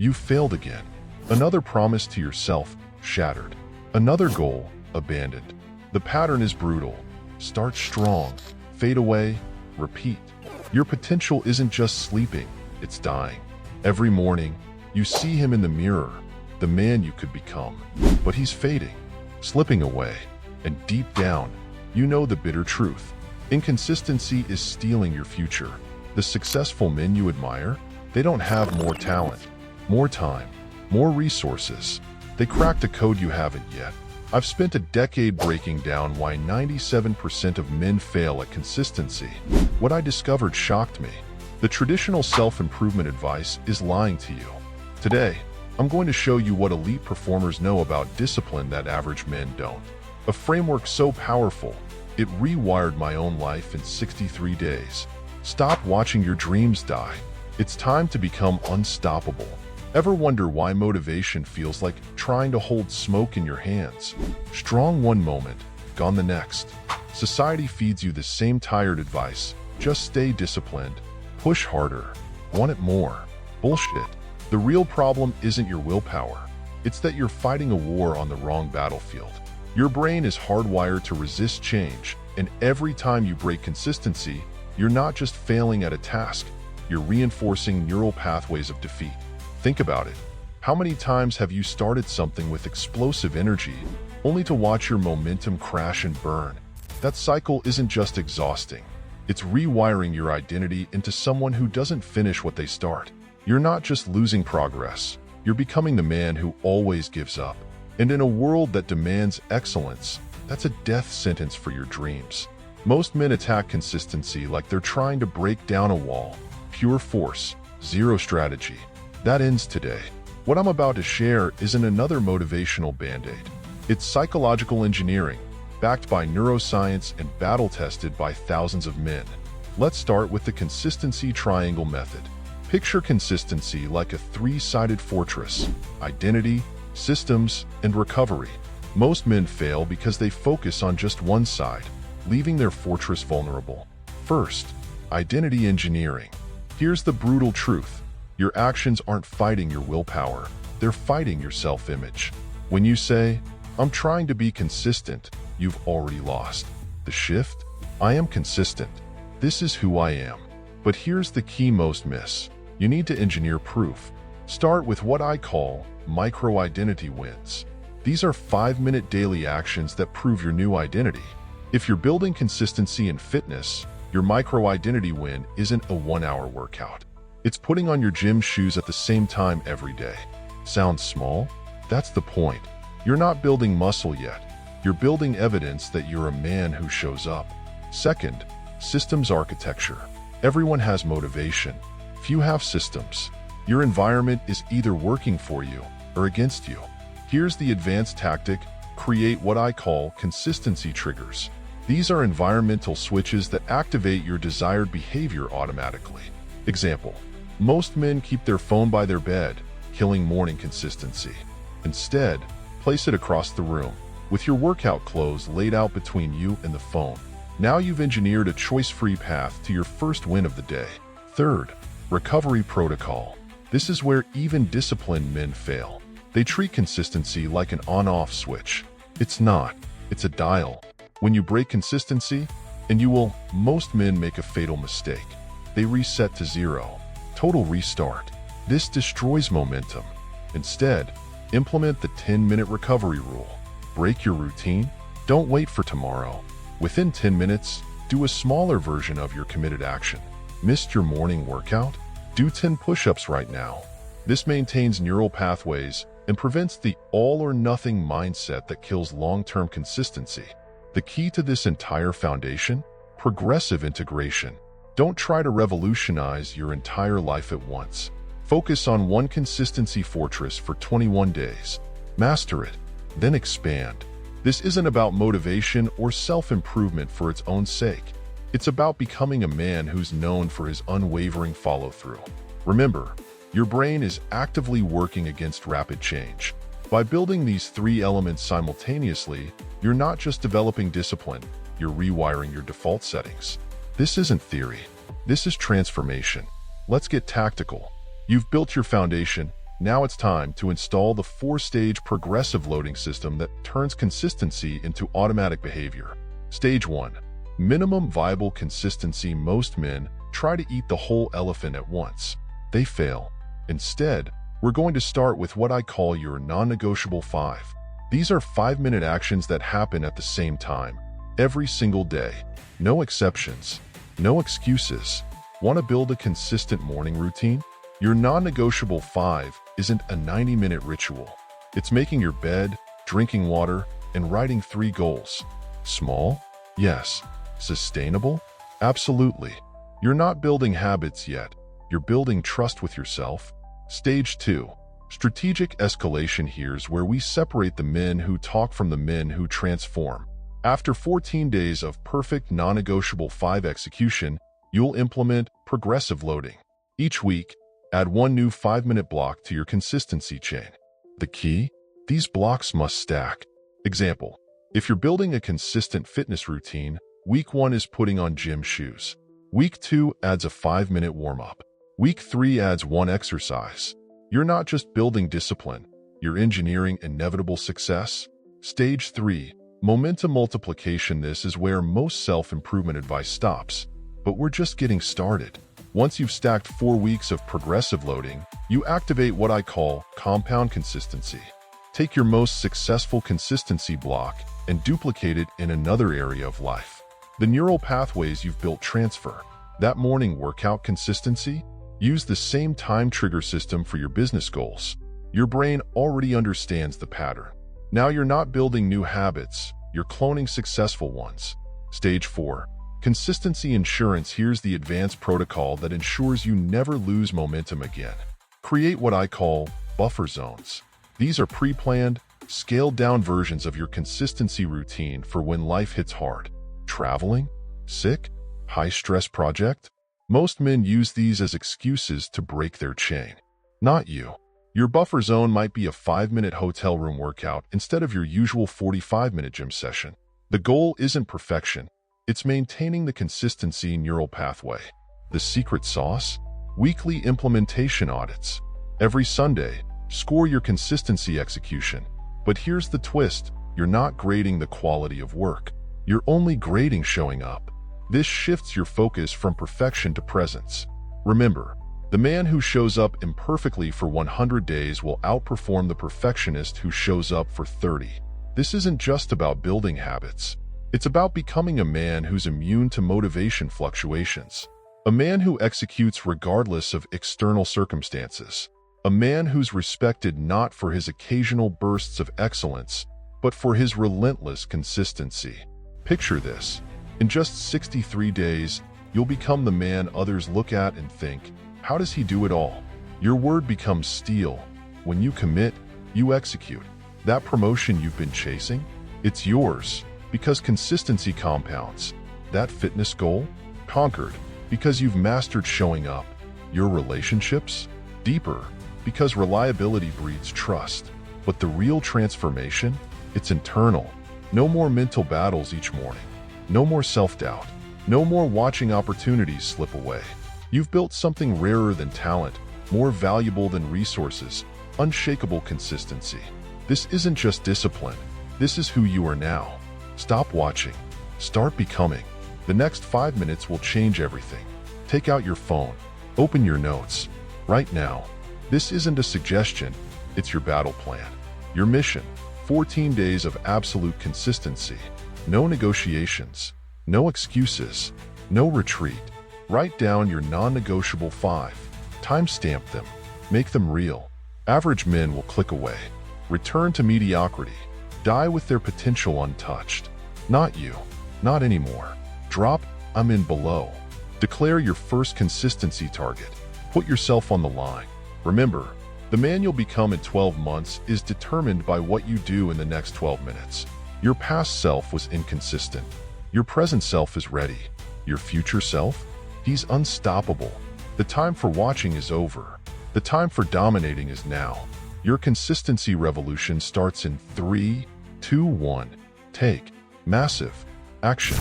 You failed again. Another promise to yourself shattered. Another goal abandoned. The pattern is brutal. Start strong, fade away, repeat. Your potential isn't just sleeping, it's dying. Every morning, you see him in the mirror, the man you could become. But he's fading, slipping away, and deep down, you know the bitter truth. Inconsistency is stealing your future. The successful men you admire, they don't have more talent, more time, more resources. They cracked a code you haven't yet. I've spent a decade breaking down why 97% of men fail at consistency. What I discovered shocked me. The traditional self-improvement advice is lying to you. Today, I'm going to show you what elite performers know about discipline that average men don't. A framework so powerful, it rewired my own life in 63 days. Stop watching your dreams die. It's time to become unstoppable. Ever wonder why motivation feels like trying to hold smoke in your hands? Strong one moment, gone the next. Society feeds you the same tired advice. Just stay disciplined. Push harder. Want it more. Bullshit. The real problem isn't your willpower. It's that you're fighting a war on the wrong battlefield. Your brain is hardwired to resist change, and every time you break consistency, you're not just failing at a task, you're reinforcing neural pathways of defeat. Think about it. How many times have you started something with explosive energy, only to watch your momentum crash and burn? That cycle isn't just exhausting. It's rewiring your identity into someone who doesn't finish what they start. You're not just losing progress, you're becoming the man who always gives up. And in a world that demands excellence, that's a death sentence for your dreams. Most men attack consistency like they're trying to break down a wall. Pure force, zero strategy. That ends today. What I'm about to share isn't another motivational band-aid. It's psychological engineering, backed by neuroscience and battle-tested by thousands of men. Let's start with the consistency triangle method. Picture consistency like a three-sided fortress: identity, systems, and recovery. Most men fail because they focus on just one side, leaving their fortress vulnerable. First, identity engineering. Here's the brutal truth. Your actions aren't fighting your willpower, they're fighting your self-image. When you say, "I'm trying to be consistent," you've already lost. The shift? I am consistent. This is who I am. But here's the key most miss. You need to engineer proof. Start with what I call micro-identity wins. These are 5-minute daily actions that prove your new identity. If you're building consistency in fitness, your micro-identity win isn't a 1-hour workout. It's putting on your gym shoes at the same time every day. Sounds small? That's the point. You're not building muscle yet. You're building evidence that you're a man who shows up. Second, systems architecture. Everyone has motivation. Few have systems. Your environment is either working for you or against you. Here's the advanced tactic: create what I call consistency triggers. These are environmental switches that activate your desired behavior automatically. Example: most men keep their phone by their bed, killing morning consistency. Instead, place it across the room, with your workout clothes laid out between you and the phone. Now you've engineered a choice-free path to your first win of the day. Third, recovery protocol. This is where even disciplined men fail. They treat consistency like an on-off switch. It's not. It's a dial. When you break consistency, and you will, most men make a fatal mistake. They reset to zero. Total restart. This destroys momentum. Instead, implement the 10-minute recovery rule. Break your routine. Don't wait for tomorrow. Within 10 minutes, do a smaller version of your committed action. Missed your morning workout? Do 10 push-ups right now. This maintains neural pathways and prevents the all-or-nothing mindset that kills long-term consistency. The key to this entire foundation? Progressive integration. Don't try to revolutionize your entire life at once. Focus on one consistency fortress for 21 days. Master it, then expand. This isn't about motivation or self-improvement for its own sake. It's about becoming a man who's known for his unwavering follow-through. Remember, your brain is actively working against rapid change. By building these 3 elements simultaneously, you're not just developing discipline, you're rewiring your default settings. This isn't theory. This is transformation. Let's get tactical. You've built your foundation. Now it's time to install the 4-stage progressive loading system that turns consistency into automatic behavior. Stage 1. Minimum viable consistency. Most men try to eat the whole elephant at once. They fail. Instead, we're going to start with what I call your non-negotiable 5. These are 5-minute actions that happen at the same time, every single day. No exceptions, no excuses. Want to build a consistent morning routine? Your non-negotiable 5 isn't a 90-minute ritual. It's making your bed, drinking water, and writing 3 goals. Small? Yes. Sustainable? Absolutely. You're not building habits yet. You're building trust with yourself. Stage 2. Strategic escalation. Here's where we separate the men who talk from the men who transform. After 14 days of perfect non-negotiable 5 execution, you'll implement progressive loading. Each week, add 1 new 5-minute block to your consistency chain. The key? These blocks must stack. Example: if you're building a consistent fitness routine, week 1 is putting on gym shoes. Week 2 adds a 5-minute warm-up. Week 3 adds 1 exercise. You're not just building discipline, you're engineering inevitable success. Stage 3. Momentum multiplication. This is where most self-improvement advice stops. But we're just getting started. Once you've stacked 4 weeks of progressive loading, you activate what I call compound consistency. Take your most successful consistency block and duplicate it in another area of life. The neural pathways you've built transfer. That morning workout consistency? Use the same time trigger system for your business goals. Your brain already understands the pattern. Now you're not building new habits, you're cloning successful ones. Stage 4. Consistency insurance. Here's the advanced protocol that ensures you never lose momentum again. Create what I call buffer zones. These are pre-planned, scaled-down versions of your consistency routine for when life hits hard. Traveling? Sick? High-stress project? Most men use these as excuses to break their chain. Not you. Your buffer zone might be a 5-minute hotel room workout instead of your usual 45-minute gym session. The goal isn't perfection. It's maintaining the consistency neural pathway. The secret sauce? Weekly implementation audits. Every Sunday, score your consistency execution. But here's the twist. You're not grading the quality of work. You're only grading showing up. This shifts your focus from perfection to presence. Remember, the man who shows up imperfectly for 100 days will outperform the perfectionist who shows up for 30. This isn't just about building habits. It's about becoming a man who's immune to motivation fluctuations. A man who executes regardless of external circumstances. A man who's respected not for his occasional bursts of excellence, but for his relentless consistency. Picture this. In just 63 days, you'll become the man others look at and think, how does he do it all? Your word becomes steel. When you commit, you execute. That promotion you've been chasing, it's yours, because consistency compounds. That fitness goal, conquered, because you've mastered showing up. Your relationships, deeper, because reliability breeds trust. But the real transformation, it's internal. No more mental battles each morning. No more self-doubt. No more watching opportunities slip away. You've built something rarer than talent, more valuable than resources, unshakable consistency. This isn't just discipline. This is who you are now. Stop watching. Start becoming. The next 5 minutes will change everything. Take out your phone. Open your notes. Right now. This isn't a suggestion. It's your battle plan. Your mission. 14 days of absolute consistency. No negotiations. No excuses. No retreat. Write down your non-negotiable 5. Timestamp them. Make them real. Average men will click away. Return to mediocrity. Die with their potential untouched. Not you. Not anymore. Drop "I'm in" below. Declare your first consistency target. Put yourself on the line. Remember, the man you'll become in 12 months is determined by what you do in the next 12 minutes. Your past self was inconsistent. Your present self is ready. Your future self? He's unstoppable. The time for watching is over. The time for dominating is now. Your consistency revolution starts in 3, 2, 1. Take massive action.